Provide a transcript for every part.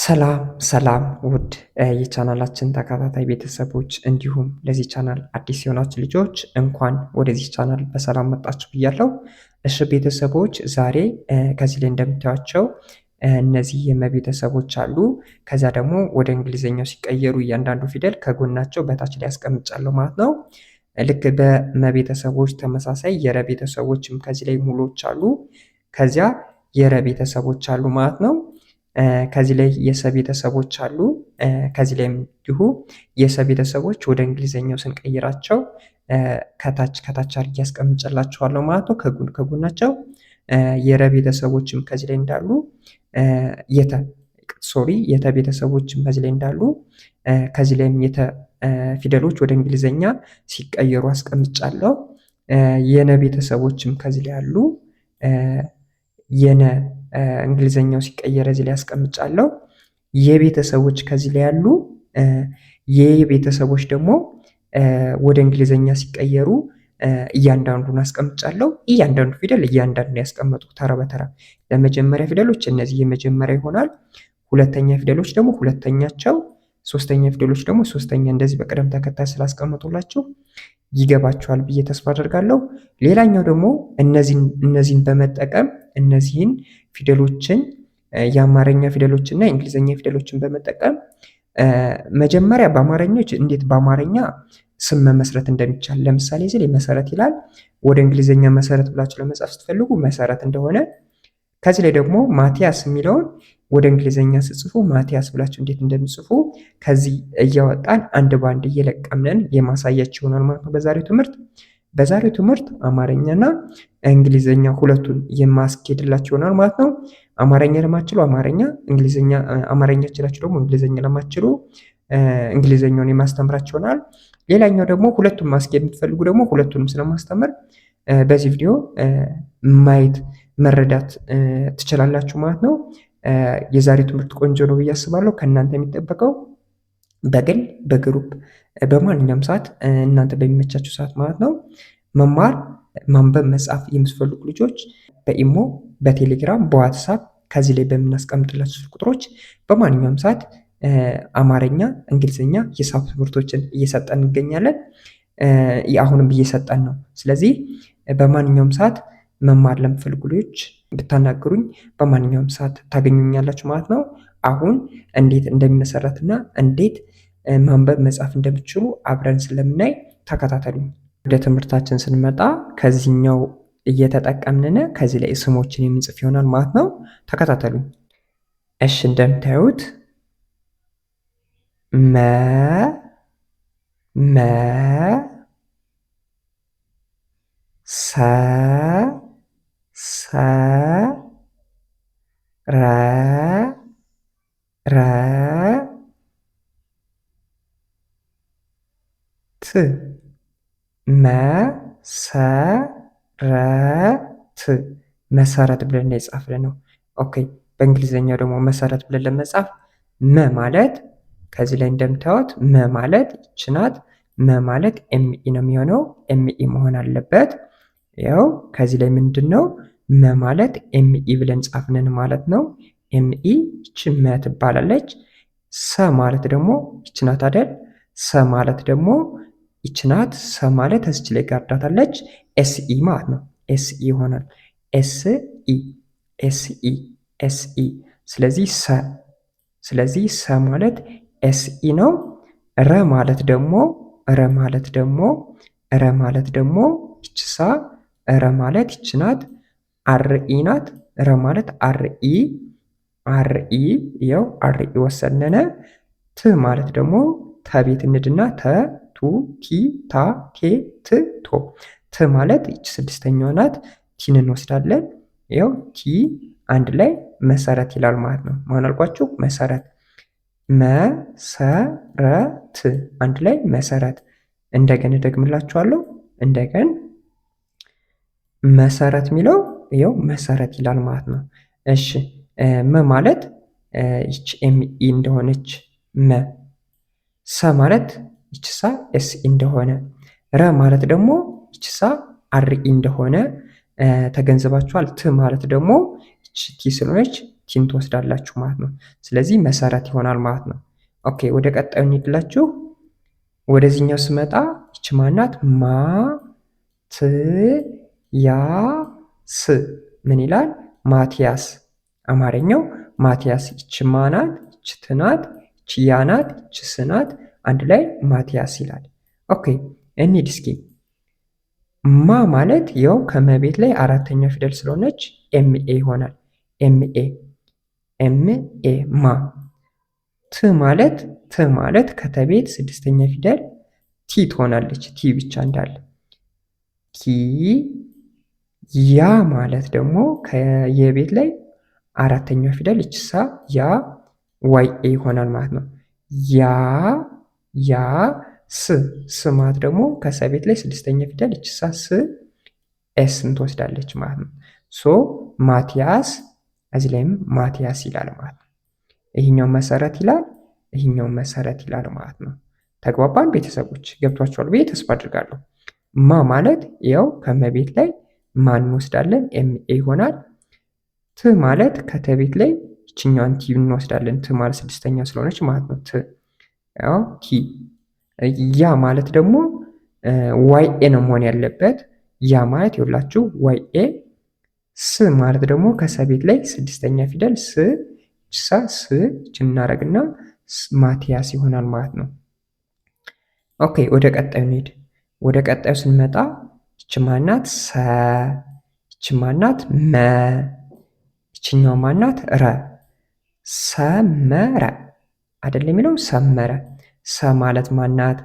ሰላም ውድ የቻናላችን ተከታታይ ቤተሰቦች እንዲሁም ለዚህ ቻናል አዲስ የሆናችሁ ልጆች እንኳን ወደዚህ ቻናል በሰላም መጣችሁ ብያለሁ። እሺ ቤተሰቦች ዛሬ ከዚህ ላይ እንደምታዩቸው እነዚህ የመቤተሰቦች አሉ። ከዛ ደግሞ ወደ እንግሊዘኛው ሲቀየሩ እያንዳንዱ ፊደል ከጎናቸው በታች ላይ ያስቀምጫለሁ ማለት ነው። ልክ በመቤተሰቦች ተመሳሳይ የረ ቤተሰቦችም ከዚህ ላይ ሙሉዎች አሉ። ከዚያ የረ ቤተሰቦች አሉ ማለት ነው። ከዚህ ላይ የሰ ቤተሰቦች አሉ። ከዚህ ላይ እንዲሁ የሰ ቤተሰቦች ወደ እንግሊዘኛው ስንቀይራቸው ከታች አድርጌ ያስቀምጨላችኋለሁ ማለት ነው። ከጎናቸው የረ ቤተሰቦችም ከዚህ ላይ እንዳሉ የተ ቤተሰቦችም ከዚህ ላይ እንዳሉ ከዚህ ላይም የተ ፊደሎች ወደ እንግሊዘኛ ሲቀየሩ አስቀምጫለሁ። የነ ቤተሰቦችም ከዚህ ላይ አሉ። የነ እንግሊዘኛው ሲቀየር እዚህ ላይ አስቀምጫለሁ። የቤተሰቦች ከዚህ ላይ ያሉ የቤተሰቦች ደግሞ ወደ እንግሊዘኛ ሲቀየሩ እያንዳንዱን አስቀምጫለሁ። እያንዳንዱ ፊደል እያንዳንዱን ያስቀመጡ ተራ በተራ ለመጀመሪያ ፊደሎች እነዚህ የመጀመሪያ ይሆናል። ሁለተኛ ፊደሎች ደግሞ ሁለተኛቸው፣ ሶስተኛ ፊደሎች ደግሞ ሶስተኛ፣ እንደዚህ በቅደም ተከታይ ስላስቀመጡላችሁ ይገባቸዋል ብዬ ተስፋ አደርጋለሁ። ሌላኛው ደግሞ እነዚህን በመጠቀም እነዚህን ፊደሎችን የአማርኛ ፊደሎችና የእንግሊዝኛ ፊደሎችን በመጠቀም መጀመሪያ በአማርኞች እንዴት በአማርኛ ስም መመስረት እንደሚቻል ለምሳሌ እዚህ ላይ መሰረት ይላል። ወደ እንግሊዝኛ መሰረት ብላችሁ ለመጻፍ ስትፈልጉ መሰረት እንደሆነ፣ ከዚህ ላይ ደግሞ ማቲያስ የሚለውን ወደ እንግሊዝኛ ስጽፉ ማቲያስ ብላችሁ እንዴት እንደምጽፉ ከዚህ እያወጣን አንድ ባንድ እየለቀምንን የማሳያችሁ ይሆናል ማለት ነው በዛሬው ትምህርት አማርኛና እንግሊዝኛ ሁለቱን የማስኬድላችሁ ይሆናል ማለት ነው። አማርኛ ለማትችሉ አማርኛ፣ አማርኛ ችላችሁ ደግሞ እንግሊዝኛ ለማትችሉ እንግሊዝኛውን የማስተምራችሁ ይሆናል። ሌላኛው ደግሞ ሁለቱን ማስኬድ የምትፈልጉ ደግሞ ሁለቱንም ስለማስተምር በዚህ ቪዲዮ ማየት መረዳት ትችላላችሁ ማለት ነው። የዛሬው ትምህርት ቆንጆ ነው ብዬ አስባለሁ። ከእናንተ የሚጠበቀው በግል በግሩፕ በማንኛውም ሰዓት እናንተ በሚመቻችሁ ሰዓት ማለት ነው መማር ማንበብ መጻፍ የምትፈልጉ ልጆች በኢሞ በቴሌግራም በዋትሳፕ ከዚህ ላይ በምናስቀምጥላችሁ ቁጥሮች በማንኛውም ሰዓት አማርኛ፣ እንግሊዝኛ፣ ሂሳብ ትምህርቶችን እየሰጠን እንገኛለን። አሁንም እየሰጠን ነው። ስለዚህ በማንኛውም ሰዓት መማር ለምትፈልጉ ልጆች ብታናገሩኝ በማንኛውም ሰዓት ታገኙኛላችሁ ማለት ነው። አሁን እንዴት እንደሚመሰረትና እንዴት ማንበብ መጻፍ እንደምትችሉ አብረን ስለምናይ ተከታተሉኝ። ወደ ትምህርታችን ስንመጣ ከዚህኛው እየተጠቀምን ከዚህ ላይ ስሞችን የምንጽፍ ይሆናል ማለት ነው። ተከታተሉኝ። እሺ እንደምታዩት መሰረት ብለን የጻፍን ነው። ኦኬ በእንግሊዝኛው ደግሞ መሰረት ብለን ለመጻፍ ማለት ከዚህ ላይ እንደምታዩት ማለት ይች ናት። ማለት ኤምኢ ነው የሚሆነው። ኤምኢ መሆን አለበት። ያው ከዚህ ላይ ምንድነው ማለት ኤምኢ ብለን ጻፍንን ማለት ነው። ኤምኢ ይች ትባላለች። ሰ ማለት ደግሞ ይች ናት አይደል? ሰ ማለት ደግሞ ይች ናት። ሰ ማለት እዚች ላይ ጋርዳታለች። ኤስኢ ማለት ነው። ኤስኢ ይሆናል። ኤስኢ ስለዚህ ሰ ማለት ኤስኢ ነው። ረ ማለት ደግሞ ይች ሳ ረ ማለት ይች ናት። አርኢ ናት። ረ ማለት አርኢ ያው አርኢ ወሰነነ። ት ማለት ደግሞ ተቤት እንድና ቱ ቲ ታ ቴ ት ቶ ት ማለት ይች ስድስተኛዋ ናት። ቲን እንወስዳለን። ያው ቲ አንድ ላይ መሰረት ይላል ማለት ነው። ማን አልኳችሁ? መሰረት መሰረት አንድ ላይ መሰረት። እንደገና ደግምላችኋለሁ። እንደገና መሰረት የሚለው ያው መሰረት ይላል ማለት ነው። እሺ ማለት ይች ኤምኢ እንደሆነች ሰ ማለት ይች ሳ ኤስኢ እንደሆነ፣ ረ ማለት ደግሞ ይች ሳ አርኢ እንደሆነ ተገንዝባችኋል። ት ማለት ደግሞ ይች ቲ ስለሆነች ቲን ትወስዳላችሁ ማለት ነው። ስለዚህ መሰረት ይሆናል ማለት ነው። ኦኬ ወደ ቀጣዩ እንሂድላችሁ። ወደዚህኛው ስመጣ ይች ማናት? ማ ት ያ ስ ምን ይላል? ማቲያስ። አማርኛው ማቲያስ። ይች ማናት? ይች ትናት፣ ይች ያናት፣ ይች ስናት፣ አንድ ላይ ማቲያስ ይላል። ኦኬ እንሂድ እስኪ። ማ ማለት ያው ከመቤት ላይ አራተኛ ፊደል ስለሆነች ኤምኤ ይሆናል። ኤምኤ ኤምኤ ማ። ት ማለት ከተቤት ስድስተኛ ፊደል ቲ ትሆናለች። ቲ ብቻ እንዳለ ቲ። ያ ማለት ደግሞ ከየቤት ላይ አራተኛ ፊደል እችሳ ያ ዋይ ኤ ይሆናል ማለት ነው። ያ ስ ማለት ደግሞ ከሰቤት ላይ ስድስተኛ ፊደል እችሳ ስ ኤስን ትወስዳለች ማለት ነው። ሶ ማቲያስ እዚህ ላይም ማቲያስ ይላል ማለት ነው። ይህኛው መሰረት ይላል፣ ይህኛው መሰረት ይላል ማለት ነው። ተግባባን ቤተሰቦች? ገብቷችኋል ብዬ ተስፋ አድርጋለሁ። ማ ማለት ያው ከመቤት ላይ ማን እንወስዳለን? ኤምኤ ይሆናል። ት ማለት ከተቤት ላይ ይችኛዋን ቲ እንወስዳለን። ት ማለት ስድስተኛ ስለሆነች ማለት ነው። ት ያው ቲ። ያ ማለት ደግሞ ዋይ ኤ ነው መሆን ያለበት። ያ ማለት ይኸውላችሁ ዋይ ኤ። ስ ማለት ደግሞ ከሰቤት ላይ ስድስተኛ ፊደል ስ ስ እናደርግና ማቲያስ ይሆናል ማለት ነው። ኦኬ ወደ ቀጣዩ እንሂድ። ወደ ቀጣዩ ስንመጣ ይች ማናት? ሰ። ይች ማናት? መ። ይችኛው ማናት? ረ። ሰመረ አይደል የሚለው? ሰመረ። ሰ ማለት ማናት?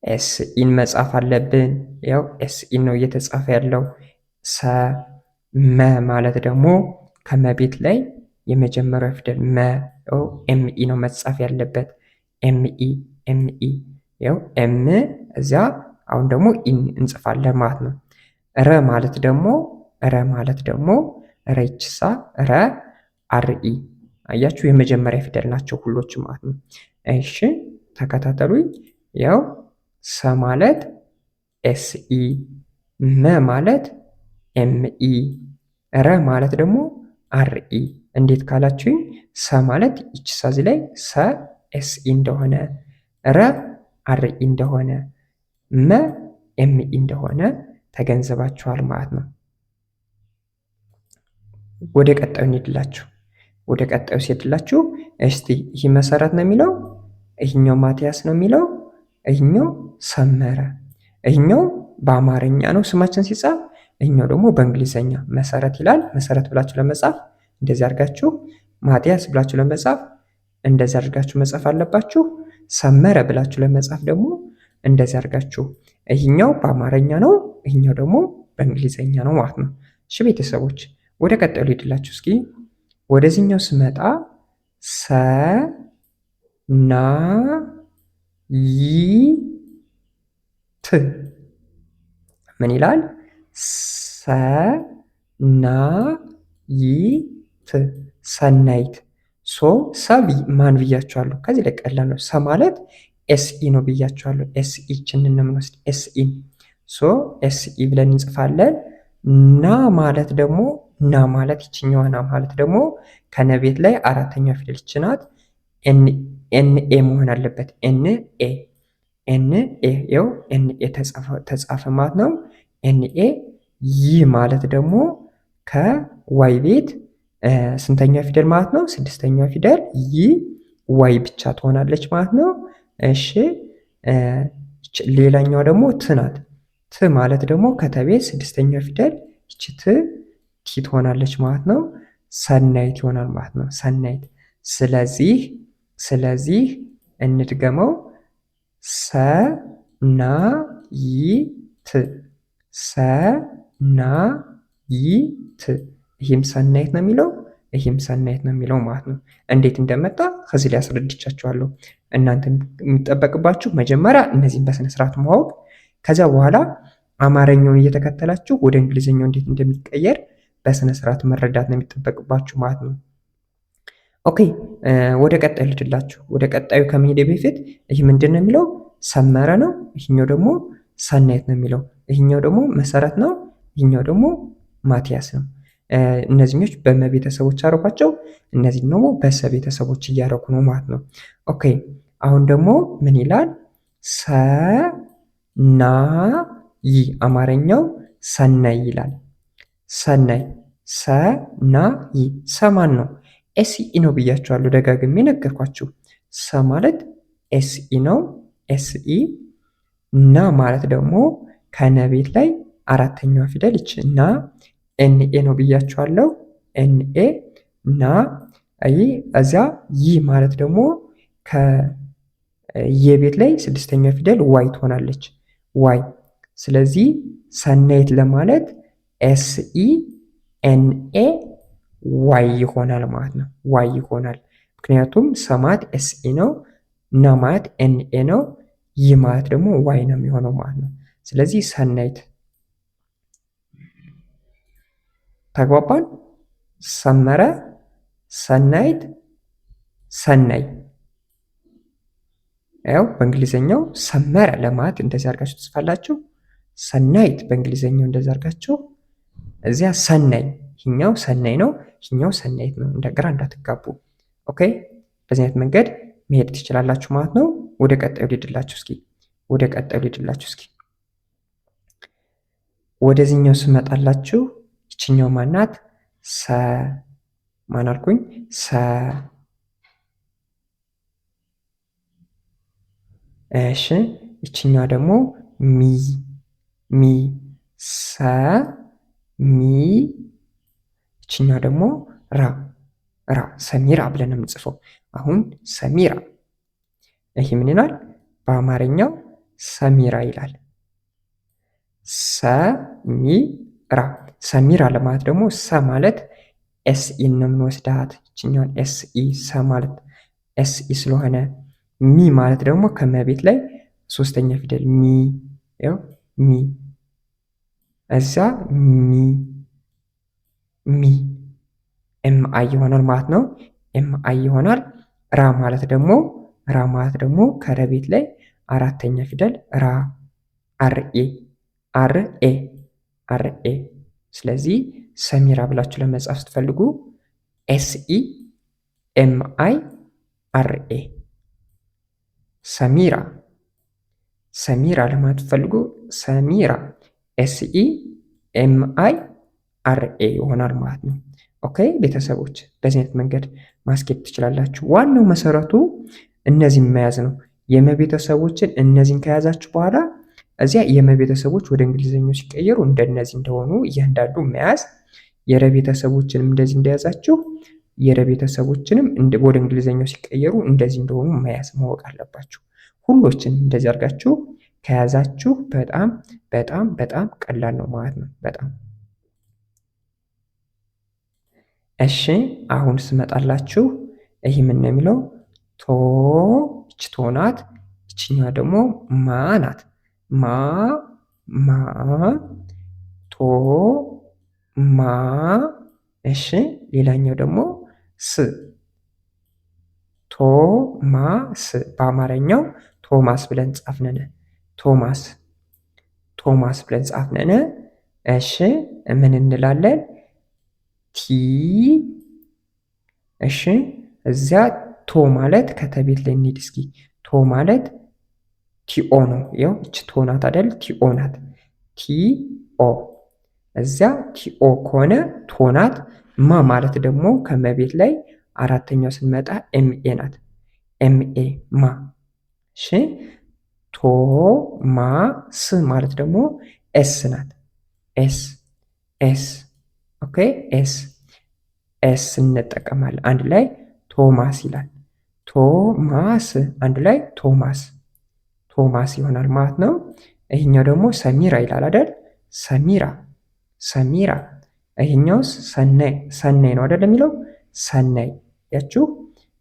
ኤስ ኢን መጻፍ አለብን። ያው ኤስ ኢን ነው እየተጻፈ ያለው። ሰ። መ ማለት ደግሞ ከመቤት ላይ የመጀመሪያው ፊደል መ ኤምኢ ነው መጻፍ ያለበት። ኤምኢ ያው ኤም እዚያ አሁን ደግሞ ኢን እንጽፋለን ማለት ነው። ረ ማለት ደግሞ ረችሳ ረ አርኢ። አያችሁ የመጀመሪያ ፊደል ናቸው ሁሎችም ማለት ነው። እሺ ተከታተሉኝ። ያው ሰ ማለት ኤስኢ፣ መ ማለት ኤምኢ፣ ረ ማለት ደግሞ አርኢ። እንዴት ካላችሁኝ ሰ ማለት ይች ሳዚ ላይ ሰ ኤስኢ እንደሆነ፣ ረ አርኢ እንደሆነ፣ መ ኤምኢ እንደሆነ ተገንዘባችኋል ማለት ነው። ወደ ቀጣዩ እንሄድላችሁ። ወደ ቀጣዩ ሲሄድላችሁ እስቲ ይህ መሰረት ነው የሚለው፣ ይህኛው ማቲያስ ነው የሚለው፣ ይህኛው ሰመረ። ይህኛው በአማርኛ ነው ስማችን ሲጻፍ፣ ይህኛው ደግሞ በእንግሊዘኛ መሰረት ይላል። መሰረት ብላችሁ ለመጻፍ እንደዚህ አድርጋችሁ፣ ማቲያስ ብላችሁ ለመጻፍ እንደዚህ አድርጋችሁ መጻፍ አለባችሁ። ሰመረ ብላችሁ ለመጻፍ ደግሞ እንደዚህ አድርጋችሁ። ይህኛው በአማርኛ ነው፣ ይህኛው ደግሞ በእንግሊዘኛ ነው ማለት ነው። እሺ ቤተሰቦች ወደ ቀጣዩ ልሄድላችሁ እስኪ። ወደዚህኛው ስመጣ ሰ ና ይ ት ምን ይላል? ሰ ና ይ ት ሰናይት። ሶ ሰብ ማን ብያችኋለሁ? ከዚህ ላይ ቀላል ነው። ሰ ማለት ኤስኢ ነው ብያችኋለሁ። ኤስኢ ችን እንምንወስድ ኤስኢ። ሶ ኤስኢ ብለን እንጽፋለን። ና ማለት ደግሞ ና ማለት ይችኛዋ ና ማለት ደግሞ ከነቤት ላይ አራተኛ ፊደል ይችናት ኤንኤ መሆን አለበት። ኤንኤ ይኸው ኤንኤ ተጻፈ ማለት ነው። ኤንኤ። ይ ማለት ደግሞ ከዋይ ቤት ስንተኛ ፊደል ማለት ነው? ስድስተኛ ፊደል። ይ ዋይ ብቻ ትሆናለች ማለት ነው። እሺ ሌላኛዋ ደግሞ ት ናት። ት ማለት ደግሞ ከተቤት ስድስተኛ ፊደል ይች ት ቲ ትሆናለች ማለት ነው። ሰናይት ይሆናል ማለት ነው። ሰናይት። ስለዚህ እንድገመው ሰ ና ይ ት፣ ሰ ና ይ ት። ይህም ሰናይት ነው የሚለው፣ ይህም ሰናይት ነው የሚለው ማለት ነው። እንዴት እንደመጣ ከዚህ ላይ አስረድቻችኋለሁ። እናንተ የሚጠበቅባችሁ መጀመሪያ እነዚህን በስነ ስርዓት ማወቅ፣ ከዚያ በኋላ አማርኛውን እየተከተላችሁ ወደ እንግሊዝኛው እንዴት እንደሚቀየር በስነ ስርዓት መረዳት ነው የሚጠበቅባችሁ ማለት ነው። ኦኬ ወደ ቀጣዩ ልድላችሁ። ወደ ቀጣዩ ከመሄዴ በፊት ይህ ምንድን ነው የሚለው? ሰመረ ነው። ይህኛው ደግሞ ሰናይት ነው የሚለው። ይህኛው ደግሞ መሰረት ነው። ይህኛው ደግሞ ማቲያስ ነው። እነዚህኞች በመ ቤተሰቦች አደረኳቸው፣ እነዚህ ደግሞ በሰ ቤተሰቦች እያደረኩ ነው ማለት ነው። ኦኬ አሁን ደግሞ ምን ይላል? ሰናይ አማርኛው ሰናይ ይላል። ሰናይ ሰናይ ሰማን ነው። ኤስኢ ነው ብያችኋለሁ፣ ደጋግሜ ነገርኳችሁ። ሰ ማለት ኤስኢ ነው። ኤስኢ ና ማለት ደግሞ ከነ ቤት ላይ አራተኛዋ ፊደል ይች ና ኤንኤ ነው ብያችኋለሁ። ኤንኤ ና እዚያ ይ ማለት ደግሞ ከየቤት ላይ ስድስተኛ ፊደል ዋይ ትሆናለች። ዋይ። ስለዚህ ሰናይት ለማለት ኤስኢ ኤንኤ ዋይ ይሆናል ማለት ነው። ዋይ ይሆናል። ምክንያቱም ሰማት ኤስኢ ነው፣ ና ማለት ኤንኤ ነው፣ ይ ማለት ደግሞ ዋይ ነው የሚሆነው ማለት ነው። ስለዚህ ሰናይት። ተግባባን? ሰመረ፣ ሰናይት፣ ሰናይ። ያው በእንግሊዘኛው ሰመረ ለማለት እንደዚህ አድርጋችሁ ትጽፋላችሁ። ሰናይት በእንግሊዘኛው እንደዚህ አድርጋችሁ፣ እዚያ ሰናይ፣ ይህኛው ሰናይ ነው፣ ይህኛው ሰናይት ነው። እንደግራ እንዳትጋቡ። ኦኬ፣ በዚህ አይነት መንገድ መሄድ ትችላላችሁ ማለት ነው። ወደ ቀጣዩ ልሂድላችሁ እስኪ። ወደዚህኛው ስመጣላችሁ ይችኛው ማናት? ሰ ማን አልኩኝ? ሰ። እሺ ይችኛው ደግሞ ሚ ሰ ሚ። ይችኛው ደግሞ ራ ሰሚራ ብለን የምንጽፈው። አሁን ሰሚራ፣ ይህ ምን ይላል? በአማርኛው ሰሚራ ይላል። ሰሚራ። ሰሚራ ለማለት ደግሞ ሰ ማለት ኤስኢ ነው የምንወስዳት። ይችኛውን ኤስኢ፣ ሰ ማለት ኤስኢ ስለሆነ፣ ሚ ማለት ደግሞ ከመቤት ላይ ሶስተኛ ፊደል ሚ፣ ያው ሚ፣ እዛ ሚ ኤም አይ ይሆናል ማለት ነው። ኤም አይ ይሆናል። ራ ማለት ደግሞ ከረቤት ላይ አራተኛ ፊደል ራ፣ አርኤ አርኤ። ስለዚህ ሰሚራ ብላችሁ ለመጻፍ ስትፈልጉ ኤስኢ ኤም አይ አርኤ ሰሚራ ለማለት ስትፈልጉ ሰሚራ ኤስኢ ኤም አይ አርኤ ይሆናል ማለት ነው። ኦኬ ቤተሰቦች፣ በዚህ አይነት መንገድ ማስኬድ ትችላላችሁ። ዋናው መሰረቱ እነዚህን መያዝ ነው። የመቤተሰቦችን እነዚህን ከያዛችሁ በኋላ እዚያ የመቤተሰቦች ወደ እንግሊዝኛው ሲቀየሩ እንደነዚህ እንደሆኑ እያንዳንዱ መያዝ፣ የረቤተሰቦችንም እንደዚህ እንደያዛችሁ የረቤተሰቦችንም ወደ እንግሊዝኛው ሲቀየሩ እንደዚህ እንደሆኑ መያዝ ማወቅ አለባችሁ። ሁሎችንም እንደዚህ አድርጋችሁ ከያዛችሁ በጣም በጣም በጣም ቀላል ነው ማለት ነው። በጣም እሺ። አሁን ስመጣላችሁ ይህ ምን ነው የሚለው? ቶ፣ ይች ቶ ናት። ይችኛዋ ደግሞ ማ ናት። ማ ቶ ማ። እሺ ሌላኛው ደግሞ ስ፣ ቶማስ። በአማርኛው ቶማስ ብለን ጻፍነን። ቶማስ ብለን ጻፍነን። እሺ ምን እንላለን? ቲ። እሺ እዚያ ቶ ማለት ከተቤት ላይ እንሂድ እስኪ። ቶ ማለት ቲኦ ነው። ያው እች ቶ ናት አይደል? ቲኦ ናት። ቲኦ። እዚያ ቲኦ ከሆነ ቶ ናት። ማ ማለት ደግሞ ከመቤት ላይ አራተኛው ስንመጣ ኤምኤ ናት። ኤምኤ ማ። እሺ ቶ ማ ስ ማለት ደግሞ ኤስ ናት። ኤስ። ኦኬ ኤስ እንጠቀማለን። አንድ ላይ ቶማስ ይላል። ቶማስ አንድ ላይ ቶማስ ይሆናል ማለት ነው። ይሄኛው ደግሞ ሰሚራ ይላል አይደል? ሰሚራ። ይሄኛውስ ሰናይ ነው አይደል የሚለው? ሰናይ ያችሁ።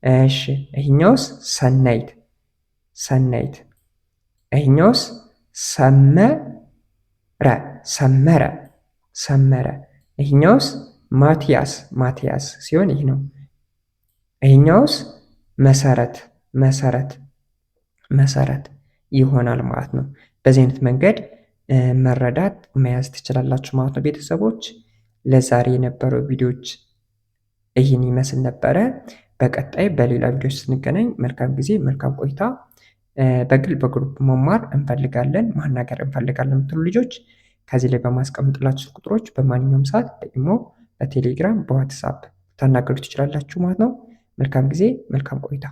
እሺ ይሄኛውስ ሰናይት። ይሄኛውስ ሰመረ። ይሄኛውስ ማቲያስ ሲሆን ይህ ነው። ይሄኛውስ መሰረት ይሆናል ማለት ነው። በዚህ አይነት መንገድ መረዳት መያዝ ትችላላችሁ ማለት ነው ቤተሰቦች። ለዛሬ የነበረው ቪዲዮዎች ይህን ይመስል ነበረ። በቀጣይ በሌላ ቪዲዮ ስንገናኝ መልካም ጊዜ፣ መልካም ቆይታ። በግል በግሩፕ መማር እንፈልጋለን ማናገር እንፈልጋለን የምትሉ ልጆች ከዚህ ላይ በማስቀምጥላችሁ ቁጥሮች በማንኛውም ሰዓት በኢሞ፣ በቴሌግራም፣ በዋትሳፕ ታናገሩ ትችላላችሁ ማለት ነው። መልካም ጊዜ፣ መልካም ቆይታ።